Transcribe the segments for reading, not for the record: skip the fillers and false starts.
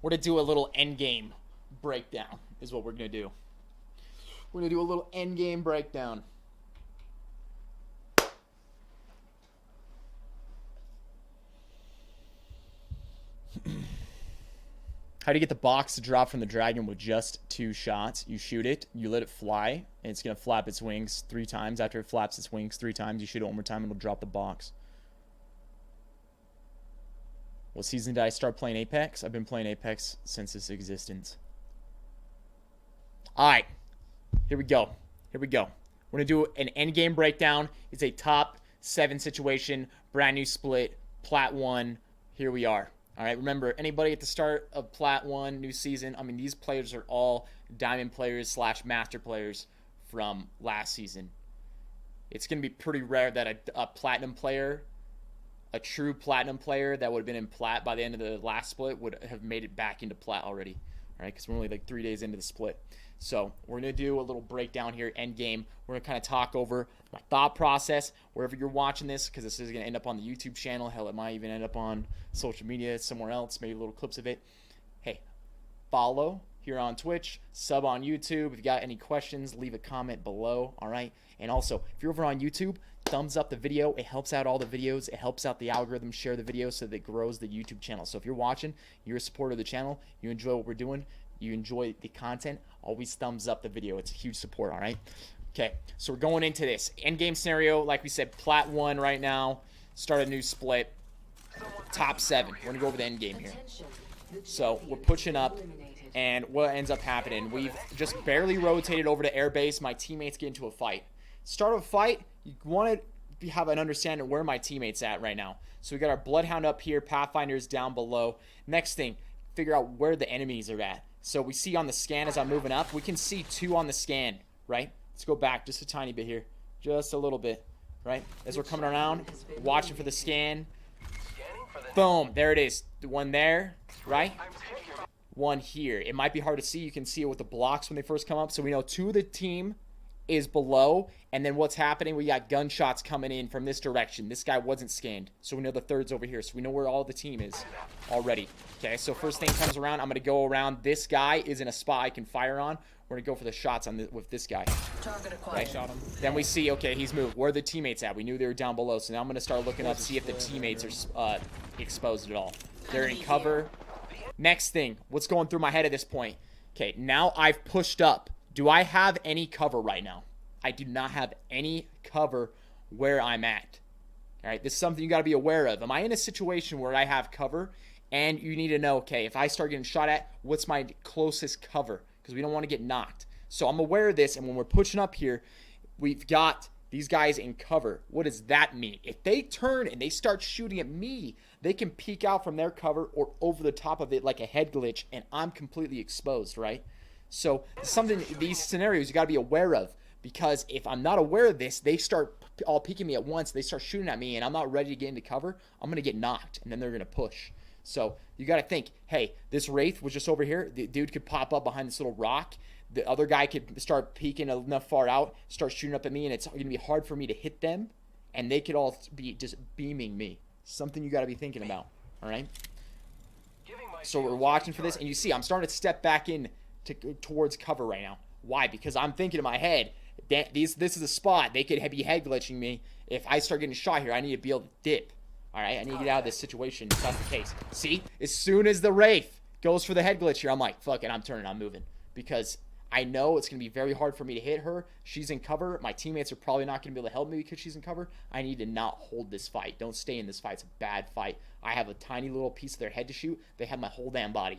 We're going to do a little endgame breakdown is what we're going to do. We're going to do a little endgame breakdown. How do you get the box to drop from the dragon with just 2 shots? You shoot it, you let it fly, and it's going to flap its wings 3 times. After it flaps its wings 3 times, you shoot it one more time, and it'll drop the box. What season did I start playing Apex? I've been playing Apex since its existence. Alright, here we go. Here we go. We're going to do an endgame breakdown. It's a top 7 situation, brand new split, Plat 1. Here we are. All right, remember, anybody at the start of Plat 1, new season, I mean, these players are all Diamond players / Master players from last season. It's going to be pretty rare that a Platinum player, a true Platinum player that would have been in Plat by the end of the last split would have made it back into Plat already. All right, because we're only like 3 days into the split. So we're going to do a little breakdown here, end game. We're going to kind of talk over my thought process wherever you're watching this, because this is going to end up on the YouTube channel. Hell, it might even end up on social media somewhere else, maybe little clips of it. Hey, follow here on Twitch, sub on YouTube. If you got any questions, leave a comment below, all right? And also, if you're over on YouTube, thumbs up the video. It helps out all the videos. It helps out the algorithm. Share the video so that it grows the YouTube channel. So if you're watching, you're a supporter of the channel, you enjoy what we're doing, you enjoy the content, always thumbs up the video. It's a huge support, all right? Okay, so we're going into this. Endgame scenario, like we said, Plat 1 right now. Start a new split. Top 7. We're going to go over the endgame here. So we're pushing up, and what ends up happening, we've just barely rotated over to airbase. My teammates get into a fight. Start of a fight, you want to have an understanding of where my teammates at right now. So we got our Bloodhound up here, Pathfinder's down below. Next thing, figure out where the enemies are at. So we see on the scan as I'm moving up, we can see 2 on the scan, right? Let's go back just a tiny bit here. Just a little bit, right? As we're coming around, watching for the scan. Boom, there it is. The one there, right? One here. It might be hard to see. You can see it with the blocks when they first come up. So we know 2 of the team is below. And then what's happening, we got gunshots coming in from this direction. This guy wasn't scanned. So we know the 3rd's over here. So we know where all the team is already. Okay, so first thing comes around, I'm going to go around. This guy is in a spot I can fire on. We're going to go for the shots on with this guy. Right? Shot him. Then we see, okay, he's moved. Where are the teammates at? We knew they were down below. So now I'm going to start looking up, see if the teammates are exposed at all. They're in cover. Next thing, what's going through my head at this point? Okay, now I've pushed up. Do I have any cover right now? I do not have any cover where I'm at. All right, this is something you got to be aware of. Am I in a situation where I have cover? And you need to know, okay, if I start getting shot at, what's my closest cover? Because we don't want to get knocked. So I'm aware of this, and when we're pushing up here, we've got these guys in cover. What does that mean? If they turn and they start shooting at me, they can peek out from their cover or over the top of it like a head glitch, and I'm completely exposed, right? So something, these scenarios you got to be aware of, because if I'm not aware of this, they start all peeking me at once, they start shooting at me, and I'm not ready to get into cover, I'm going to get knocked, and then they're going to push. So you got to think, hey, this Wraith was just over here. The dude could pop up behind this little rock. The other guy could start peeking enough far out, start shooting up at me, and it's going to be hard for me to hit them, and they could all be just beaming me. Something you got to be thinking about, all right? So we're watching for this, and you see I'm starting to step back in towards cover right now. Why? Because I'm thinking in my head, that this is a spot. They could be head glitching me. If I start getting shot here, I need to be able to dip. All right, I need to get out of this situation if that's the case. See, as soon as the Wraith goes for the head glitch here, I'm like, fuck it, I'm turning, I'm moving. Because I know it's going to be very hard for me to hit her. She's in cover. My teammates are probably not going to be able to help me because she's in cover. I need to not hold this fight. Don't stay in this fight. It's a bad fight. I have a tiny little piece of their head to shoot. They have my whole damn body.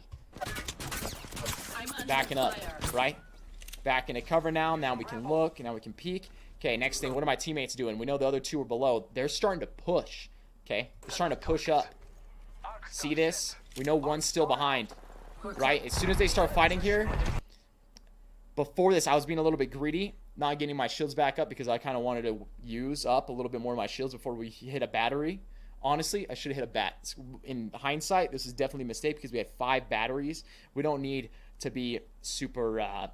Backing up, right? Back into cover now. Now we can look. Now we can peek. Okay, next thing, what are my teammates doing? We know the other 2 are below. They're starting to push. Okay, they're starting to push up. See this? We know one's still behind, right? As soon as they start fighting here, before this, I was being a little bit greedy, not getting my shields back up because I kind of wanted to use up a little bit more of my shields before we hit a battery. Honestly, I should have hit a bat. In hindsight, this is definitely a mistake because we had 5 batteries. We don't need to be super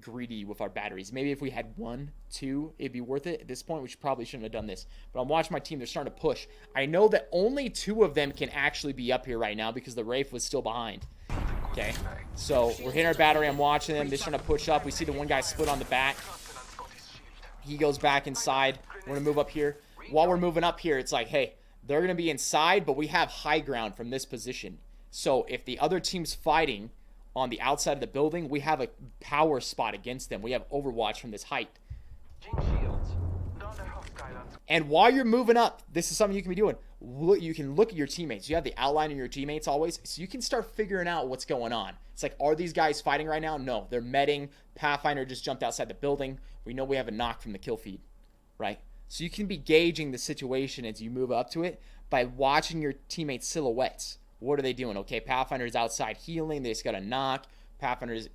greedy with our batteries. Maybe if we had 1, 2, it'd be worth it. At this point, we probably shouldn't have done this. But I'm watching my team. They're starting to push. I know that only 2 of them can actually be up here right now because the Wraith was still behind. Okay, so we're hitting our battery. I'm watching them. They're trying to push up. We see the one guy split on the back. He goes back inside. We're going to move up here. While we're moving up here, it's like, hey, they're going to be inside, but we have high ground from this position. So if the other team's fighting on the outside of the building, we have a power spot against them. We have overwatch from this height. And while you're moving up, this is something you can be doing. You can look at your teammates. You have the outline of your teammates always, so you can start figuring out what's going on. It's like, are these guys fighting right now? No, they're medding. Pathfinder just jumped outside the building. We know we have a knock from the kill feed, right? So you can be gauging the situation as you move up to it by watching your teammates' silhouettes. What are they doing? Okay, Pathfinder's outside healing. They just got a knock. Pathfinder's,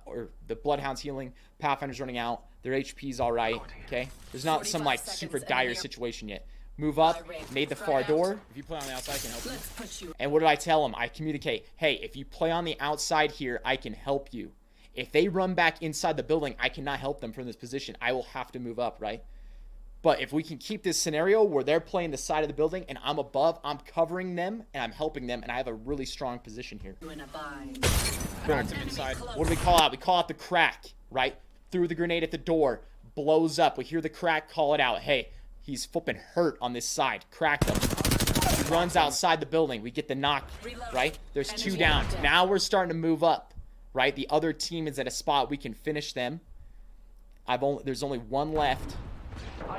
or the Bloodhound's healing. Pathfinder's running out. Their HP's all right, okay? There's not some, like, super dire situation yet. Move up, nade the far door. If you play on the outside, I can help you. And what did I tell them? I communicate, hey, if you play on the outside here, I can help you. If they run back inside the building, I cannot help them from this position. I will have to move up, right? But if we can keep this scenario where they're playing the side of the building and I'm above, I'm covering them and I'm helping them, and I have a really strong position here. Boom. Inside. What do we call out? We call out the crack, right? Threw the grenade at the door, blows up. We hear the crack, call it out. Hey, he's flipping hurt on this side. Cracked him. He runs outside the building. We get the knock, right? There's 2 down. Now we're starting to move up, right? The other team is at a spot. We can finish them. There's only 1 left.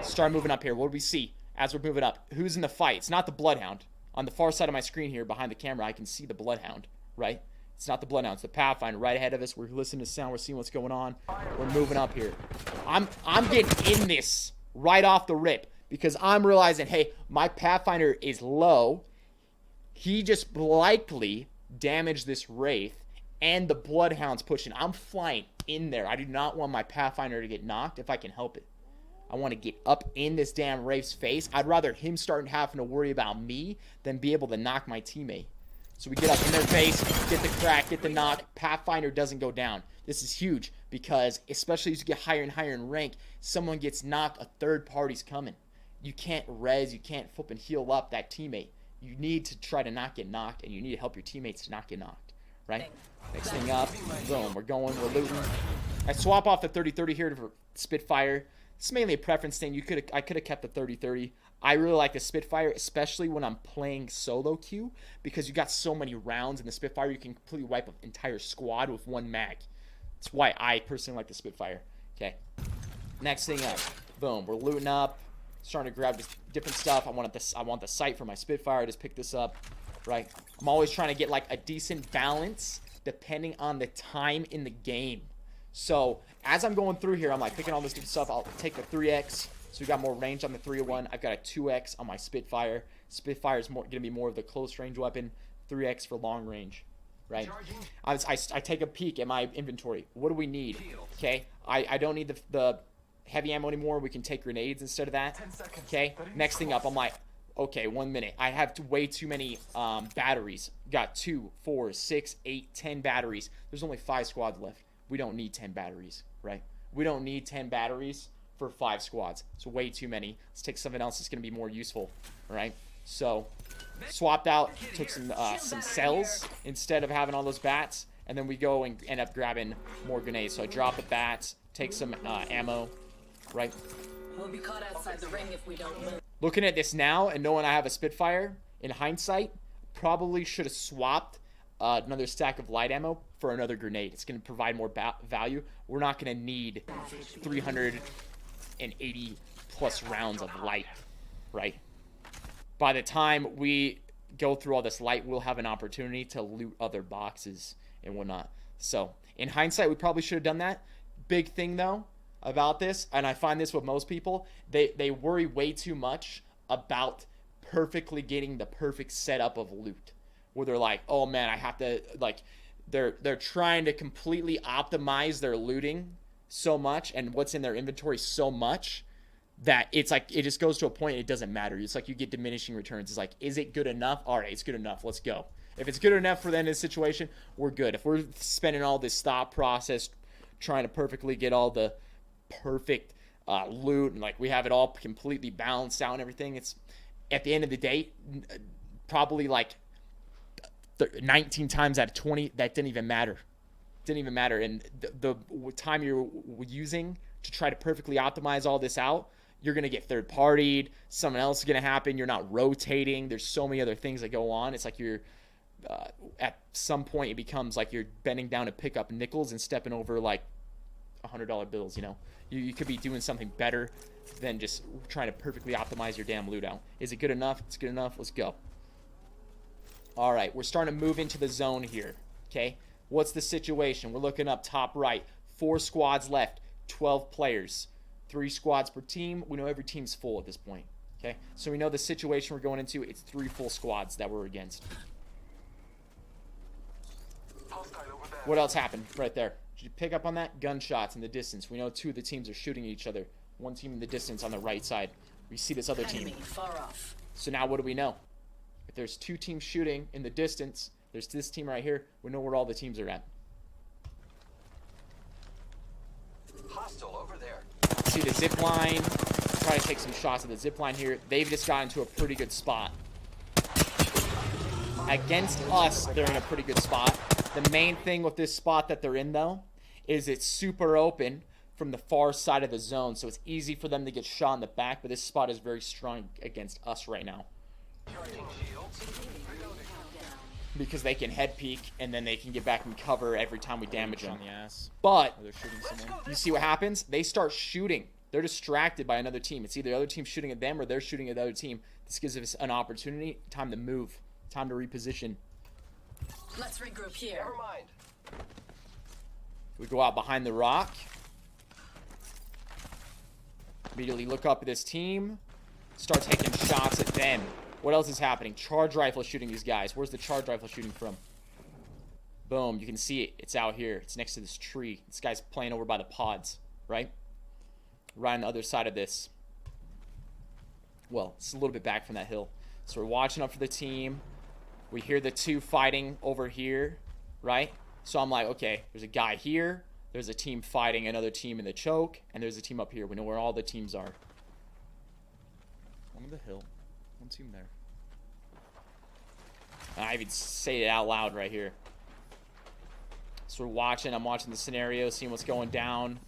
Start moving up here. What do we see as we're moving up? Who's in the fight? It's not the Bloodhound. On the far side of my screen here, behind the camera, I can see the Bloodhound, right? It's not the Bloodhound. It's the Pathfinder right ahead of us. We're listening to sound. We're seeing what's going on. We're moving up here. I'm getting in this right off the rip because I'm realizing, hey, my Pathfinder is low. He just likely damaged this Wraith, and the Bloodhound's pushing. I'm flying in there. I do not want my Pathfinder to get knocked if I can help it. I want to get up in this damn Wraith's face. I'd rather him start having to worry about me than be able to knock my teammate. So we get up in their face, get the crack, get the knock. Pathfinder doesn't go down. This is huge because, especially as you get higher and higher in rank, someone gets knocked, a third party's coming. You can't res, you can't flip and heal up that teammate. You need to try to not get knocked, and you need to help your teammates to not get knocked, right? Next thing up, boom, we're going, we're looting. I swap off the 30-30 here for Spitfire. It's mainly a preference thing. I could have kept the 30-30. I really like the Spitfire, especially when I'm playing solo queue, because you got so many rounds in the Spitfire, you can completely wipe an entire squad with 1 mag. That's why I personally like the Spitfire. Okay. Next thing up, boom, we're looting up, starting to grab just different stuff. I want the sight for my Spitfire. I just picked this up, right? I'm always trying to get like a decent balance depending on the time in the game. So as I'm going through here, I'm like picking all this different stuff. I'll take the 3x. So we got more range on the 301. I've got a 2x on my Spitfire. Spitfire is going to be more of the close range weapon. 3x for long range, right? I take a peek at my inventory. What do we need? Okay, I don't need the heavy ammo anymore. We can take grenades instead of that. Okay, next thing up, I'm like, okay, 1 minute. I have way too many batteries. Got 2, 4, 6, 8, 10 batteries. There's only 5 squads left. We don't need 10 batteries, right? We don't need 10 batteries for 5 squads. It's way too many. Let's take something else that's going to be more useful, all right? So, swapped out, took some cells instead of having all those bats, and then we go and end up grabbing more grenades. So I drop the bats, take some ammo, right? We'll be caught outside the ring if we don't move. Looking at this now and knowing I have a Spitfire, in hindsight, probably should have swapped another stack of light ammo for another grenade. It's going to provide more value. We're not going to need 380 plus rounds of light, right? By the time we go through all this light, we'll have an opportunity to loot other boxes and whatnot. So in hindsight, we probably should have done that. Big thing though about this, and I find this with most people, they worry way too much about perfectly getting the perfect setup of loot, where they're like, oh man, I have to, like, they're trying to completely optimize their looting so much and what's in their inventory so much that it's like it just goes to a point it doesn't matter. It's like you get diminishing returns. It's like, is it good enough? All right, it's good enough. Let's go. If it's good enough for the end of the situation, we're good. If we're spending all this thought process trying to perfectly get all the perfect loot and like we have it all completely balanced out and everything, it's at the end of the day probably like 19 times out of 20, that didn't even matter. Didn't even matter. And the time you're using to try to perfectly optimize all this out, you're going to get third-partied. Something else is going to happen. You're not rotating. There's so many other things that go on. It's like you're, at some point, it becomes like you're bending down to pick up nickels and stepping over like $100 bills, you know? You could be doing something better than just trying to perfectly optimize your damn loot out. Is it good enough? It's good enough. Let's go. All right, we're starting to move into the zone here, okay? What's the situation? We're looking up top right. 4 squads left, 12 players. 3 squads per team. We know every team's full at this point, okay? So we know the situation we're going into, it's 3 full squads that we're against. What else happened right there? Did you pick up on that? Gunshots in the distance. We know 2 of the teams are shooting at each other. 1 team in the distance on the right side. We see this other team. Far off. So now what do we know? If there's 2 teams shooting in the distance, there's this team right here. We know where all the teams are at. Hostile over there. See the zip line. Try to take some shots at the zip line here. They've just gotten to a pretty good spot. Against us, they're in a pretty good spot. The main thing with this spot that they're in, though, is it's super open from the far side of the zone, so it's easy for them to get shot in the back, but this spot is very strong against us right now. Because they can head peek, and then they can get back and cover every time we damage them. But, you see what happens? They start shooting. They're distracted by another team. It's either the other team shooting at them, or they're shooting at the other team. This gives us an opportunity, time to move, time to reposition. Let's regroup here. Never mind. We go out behind the rock. Immediately look up at this team. Start taking shots at them. What else is happening? Charge rifle shooting these guys. Where's the charge rifle shooting from? Boom. You can see it. It's out here. It's next to this tree. This guy's playing over by the pods, right? Right on the other side of this. Well, it's a little bit back from that hill. So we're watching up for the team. We hear the 2 fighting over here, right? So I'm like, okay, there's a guy here. There's a team fighting another team in the choke. And there's a team up here. We know where all the teams are. One on the hill. 1 team there. I even say it out loud right here. So we're watching. I'm watching the scenario, seeing what's going down.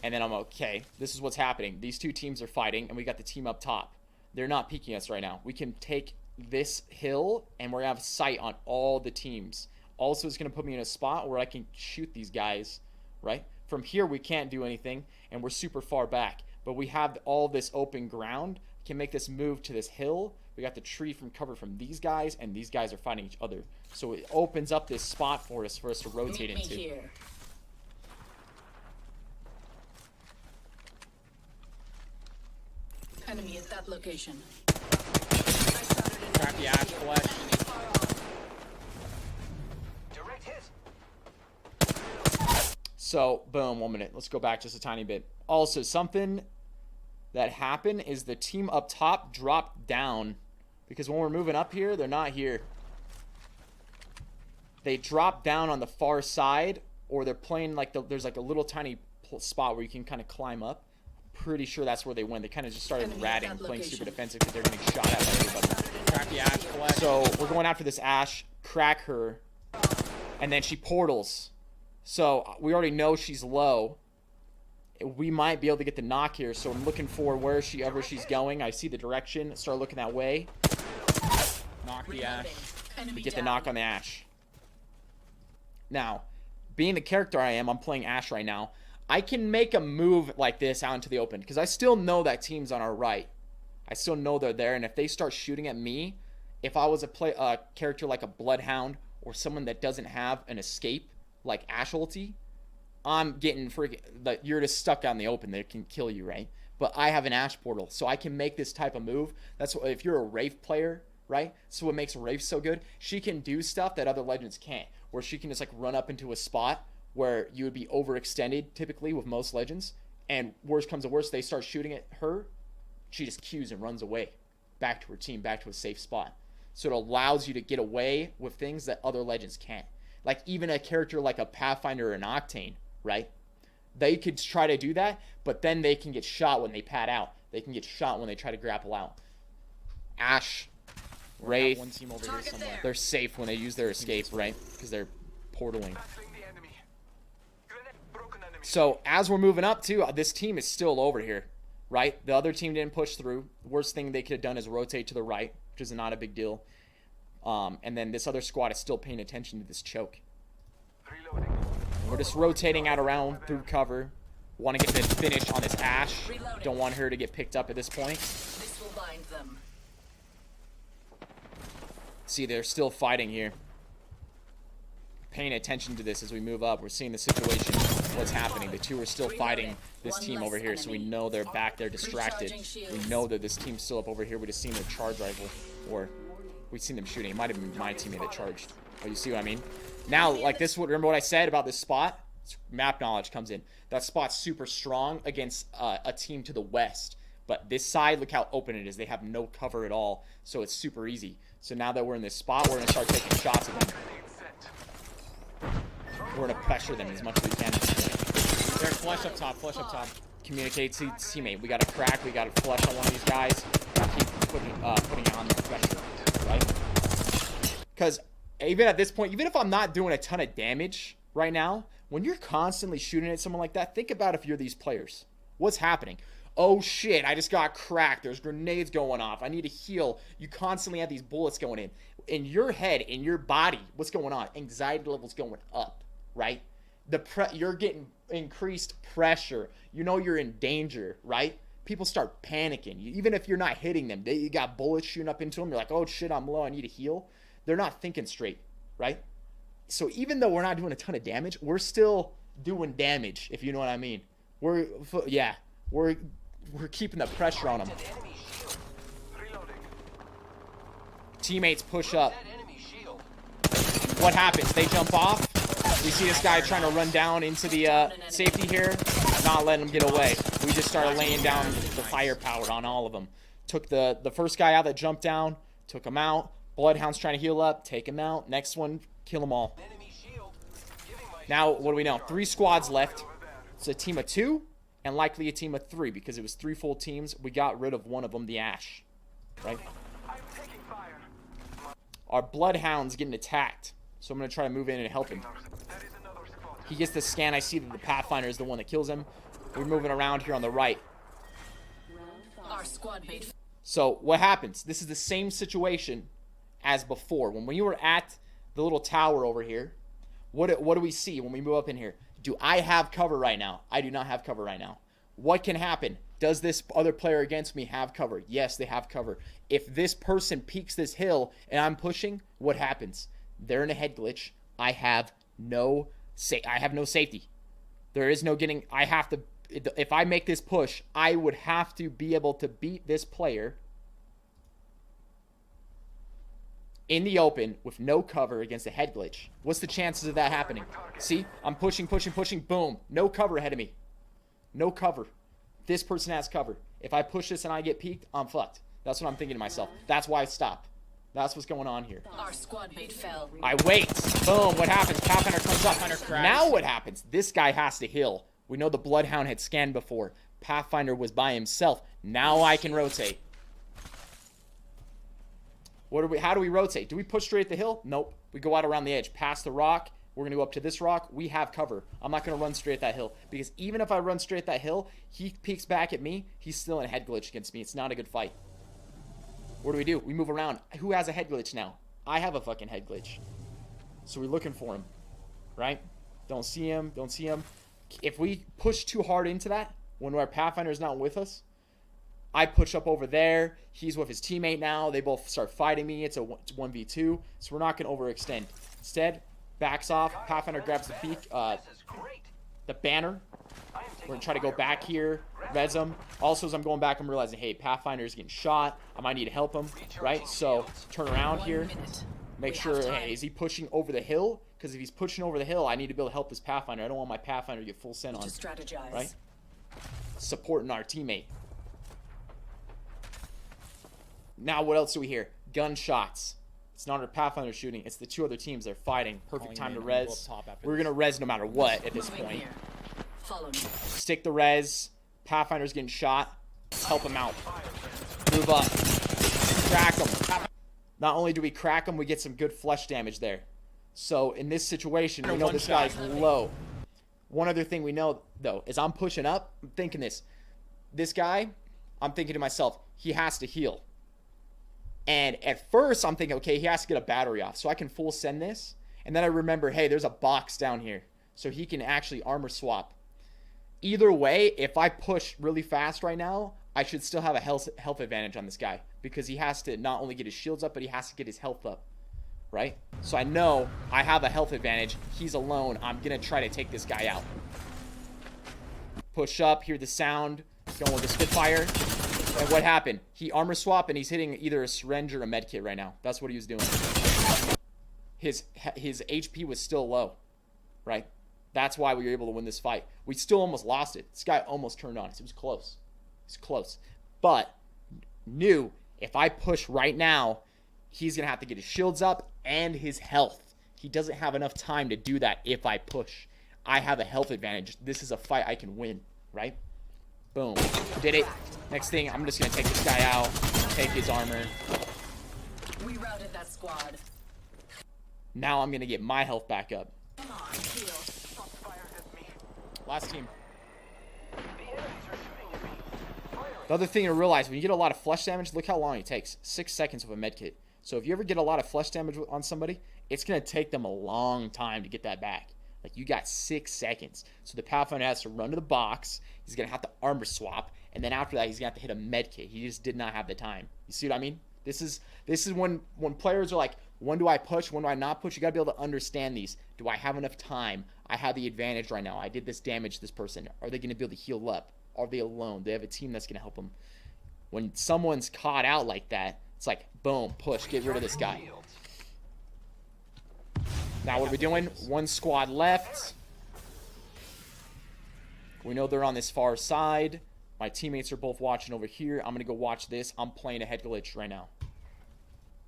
And then I'm okay. This is what's happening. These 2 teams are fighting, and we got the team up top. They're not peeking us right now. We can take this hill, and we're going to have sight on all the teams. Also, it's going to put me in a spot where I can shoot these guys, right? From here, we can't do anything, and we're super far back. But we have all this open ground. We can make this move to this hill. We got the tree from cover from these guys, and these guys are fighting each other. So it opens up this spot for us to rotate Meet me into. here. Enemy at that location. Crack the ash flesh. Direct hit. So, boom, 1 minute. Let's go back just a tiny bit. Also, something that happened is the team up top dropped down. Because when we're moving up here, they're not here. They drop down on the far side, or they're playing like there's like a little tiny spot where you can kind of climb up. Pretty sure that's where they went. They kind of just started ratting, playing super defensive because they're getting shot at by everybody. Crack the ash flesh. So we're going after this ash, crack her, and then she portals. So we already know she's low. We might be able to get the knock here, so I'm looking for wherever she's going. I see the direction. Start looking that way. Knock the ash. We get the knock on the ash. Now, being the character I am, I'm playing Ash right now. I can make a move like this out into the open because I still know that team's on our right. I still know they're there, and if they start shooting at me, if I was a character like a Bloodhound or someone that doesn't have an escape like Ash ulti, I'm getting freaking like you're just stuck out in the open. They can kill you, right? But I have an Ash portal, so I can make this type of move. That's what, if you're a Wraith player, right? So what makes Wraith so good? She can do stuff that other legends can't, where she can just like run up into a spot where you would be overextended typically with most legends, and worst comes to worst, they start shooting at her, she just queues and runs away back to her team, back to a safe spot. So it allows you to get away with things that other legends can't. Like even a character like a Pathfinder or an Octane, right? They could try to do that, but then they can get shot when they pad out. They can get shot when they try to grapple out. Ash, Wraith. One team over here Target somewhere. there. They're safe when they use their escape, right? Because they're portaling. Battling the enemy. Grenade broken enemy. So as we're moving up too, this team is still over here, right? The other team didn't push through. The worst thing they could have done is rotate to the right, which is not a big deal. And then this other squad is still paying attention to this choke. Reloading. We're just rotating out around through cover. Want to get the finish on this Ash. Don't want her to get picked up at this point. This will bind them. See, they're still fighting here. Paying attention to this as we move up. We're seeing the situation, what's happening. The two are still fighting this team over here, so we know they're back. They're distracted. We know that this team's still up over here. We just seen their charge rifle, or we've seen them shooting. It might have been my teammate that charged. Oh, you see what I mean? Now, like this, remember what I said about this spot? Map knowledge comes in. That spot's super strong against a team to the west. But this side, look how open it is. They have no cover at all, so it's super easy. So now that we're in this spot, we're going to start taking shots at them. We're going to pressure them as much as we can. They're flush up top, flush up top. Communicate to teammate. We got to crack, we got to flush on one of these guys. We got to keep putting on the pressure, right? Because even at this point, even if I'm not doing a ton of damage right now, when you're constantly shooting at someone like that, think about if you're these players. What's happening? Oh shit, I just got cracked. There's grenades going off. I need to heal. You constantly have these bullets going in. In your head, in your body, what's going on? Anxiety levels going up, right? You're getting increased pressure. You know you're in danger, right? People start panicking. Even if you're not hitting them, you got bullets shooting up into them. You're like, oh shit, I'm low. I need to heal. They're not thinking straight, right? So even though we're not doing a ton of damage, we're still doing damage, if you know what I mean. We're keeping the pressure on them. Enemy shield. Reloading. Teammates push up. That enemy shield. What happens? They jump off. We see this guy trying to run down into the safety here. Not letting him get away. We just started laying down the firepower on all of them. Took the first guy out that jumped down. Took him out. Bloodhound's trying to heal up. Take him out. Next one, kill them all. Enemy shield. Giving my Now, what do we know? 3 squads left. It's a team of 2 and likely a team of 3 because it was 3 full teams. We got rid of one of them, the Ash. Right? I'm taking fire. Our Bloodhound's getting attacked. So I'm going to try to move in and help him. That is another squad. He gets the scan. I see that the Pathfinder is the one that kills him. We're moving around here on the right. Our squad mate. So what happens? This is the same situation as before. When we were at the little tower over here, what do we see when we move up in here? Do I have cover right now? I do not have cover right now. What can happen? Does this other player against me have cover? Yes, they have cover. If this person peeks this hill and I'm pushing, what happens? They're in a head glitch. I have no safety. There is no getting. I have to. If I make this push, I would have to be able to beat this player in the open with no cover against a head glitch. What's the chances of that happening? See, I'm pushing. Boom. No cover ahead of me. No cover. This person has cover. If I push this and I get peeked, I'm fucked. That's what I'm thinking to myself. That's why I stopped. That's what's going on here. Our squad mate fell. I wait. Boom. What happens? Pathfinder comes up. Now what happens? This guy has to heal. We know the Bloodhound had scanned before. Pathfinder was by himself. Now I can rotate. How do we rotate? Do we push straight at the hill? Nope. We go out around the edge. Past the rock. We're going to go up to this rock. We have cover. I'm not going to run straight at that hill. Because even if I run straight at that hill, he peeks back at me. He's still in a head glitch against me. It's not a good fight. What do? We move around. Who has a head glitch now? I have a fucking head glitch. So we're looking for him. Right? Don't see him. If we push too hard into that, when our Pathfinder's not with us, I push up over there. He's with his teammate now. They both start fighting me. It's a 1v2. So we're not going to overextend. Instead, backs off. Pathfinder grabs the peak, the banner. We're going to try to go back here, res him. Also, as I'm going back, I'm realizing, hey, Pathfinder's getting shot. I might need to help him, right? So, turn around here. Make sure, hey, is he pushing over the hill? Because if he's pushing over the hill, I need to be able to help this Pathfinder. I don't want my Pathfinder to get full send on. Right? Supporting our teammate. Now, what else do we hear? Gunshots. It's not our Pathfinder shooting. It's the 2 other teams. They're fighting. Perfect time to res. We're going to res no matter what at this point. Follow me. Stick the res. Pathfinder's getting shot. Help him out. Move up. Crack him. Not only do we crack him, we get some good flesh damage there. So in this situation, we know this guy's low. One other thing we know, though, is I'm pushing up. I'm thinking this guy, I'm thinking to myself, he has to heal. And at first, I'm thinking, okay, he has to get a battery off. So I can full send this. And then I remember, hey, there's a box down here. So he can actually armor swap. Either way, if I push really fast right now, I should still have a health advantage on this guy. Because he has to not only get his shields up, but he has to get his health up. Right? So I know I have a health advantage. He's alone. I'm going to try to take this guy out. Push up. Hear the sound. Going with the Spitfire. And what happened? He armor swap and he's hitting either a syringe or a med kit right now. That's what he was doing. His HP was still low. Right? That's why we were able to win this fight. We still almost lost it. This guy almost turned on us. It was close. It's close. But knew if I push right now, he's going to have to get his shields up and his health. He doesn't have enough time to do that if I push. I have a health advantage. This is a fight I can win, right? Boom. Did it. Next thing, I'm just going to take this guy out, take his armor. We routed that squad. Now I'm going to get my health back up. Come on, heal. Shots fired at me. Last team. The enemies are shooting at me. Fire. The other thing to realize, when you get a lot of flesh damage, look how long it takes. 6 seconds with a med kit. So if you ever get a lot of flesh damage on somebody, it's going to take them a long time to get that back. Like, you got 6 seconds. So the Pathfinder has to run to the box. He's going to have to armor swap. And then after that, he's going to have to hit a med kit. He just did not have the time. You see what I mean? This is when players are like, when do I push? When do I not push? You got to be able to understand these. Do I have enough time? I have the advantage right now. I did this damage to this person. Are they going to be able to heal up? Are they alone? Do they have a team that's going to help them? When someone's caught out like that, it's like, boom, push, get rid of this guy. Now what are we doing? One squad left. We know they're on this far side. My teammates are both watching over here. I'm going to go watch this. I'm playing a head glitch right now.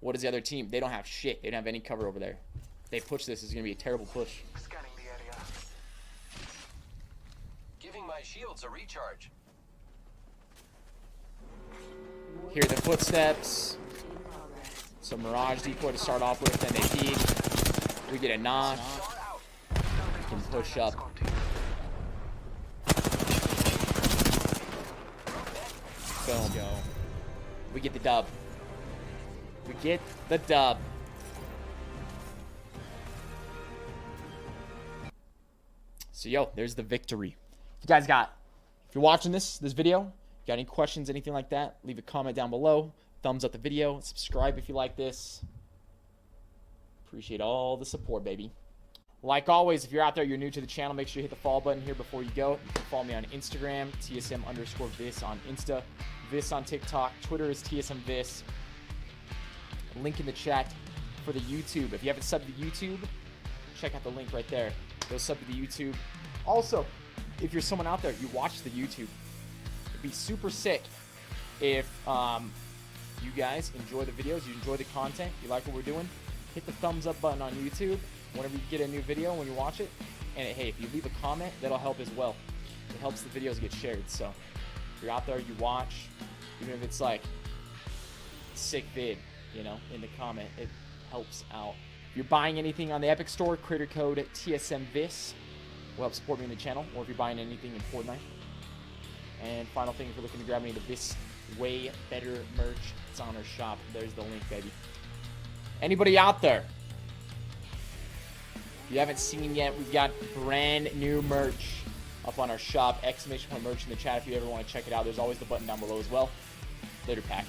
What is the other team? They don't have shit. They don't have any cover over there. If they push this, it's going to be a terrible push. Scanning the area. Giving my shields a recharge. Hear the footsteps. Some Mirage decoy to start off with. Then they peek. We get a knock. Shot out. We can push up. Boom. We get the dub. We get the dub. So, yo, there's the victory. If you're watching this video, got any questions, anything like that, leave a comment down below. Thumbs up the video. Subscribe if you like this. Appreciate all the support, baby. Like always, if you're out there, you're new to the channel, make sure you hit the follow button here before you go. You can follow me on Instagram, TSM_Viss on Insta, Viss on TikTok. Twitter is TSMViss. Link in the chat for the YouTube. If you haven't subbed to YouTube, check out the link right there. Go sub to the YouTube. Also, if you're someone out there, you watch the YouTube. It'd be super sick if you guys enjoy the videos, you enjoy the content, you like what we're doing. Hit the thumbs up button on YouTube whenever you get a new video when you watch it. And hey, if you leave a comment, that'll help as well. It helps the videos get shared. So if you're out there, you watch, even if it's like sick vid, you know, in the comment, it helps out. If you're buying anything on the Epic Store, creator code TSMViss will help support me in the channel, or if you're buying anything in Fortnite. And final thing, if you're looking to grab any of the Viss Way Better merch, it's on our shop. There's the link, baby. Anybody out there? If you haven't seen yet, we've got brand new merch up on our shop. !merch in the chat if you ever want to check it out. There's always the button down below as well. Later, pack.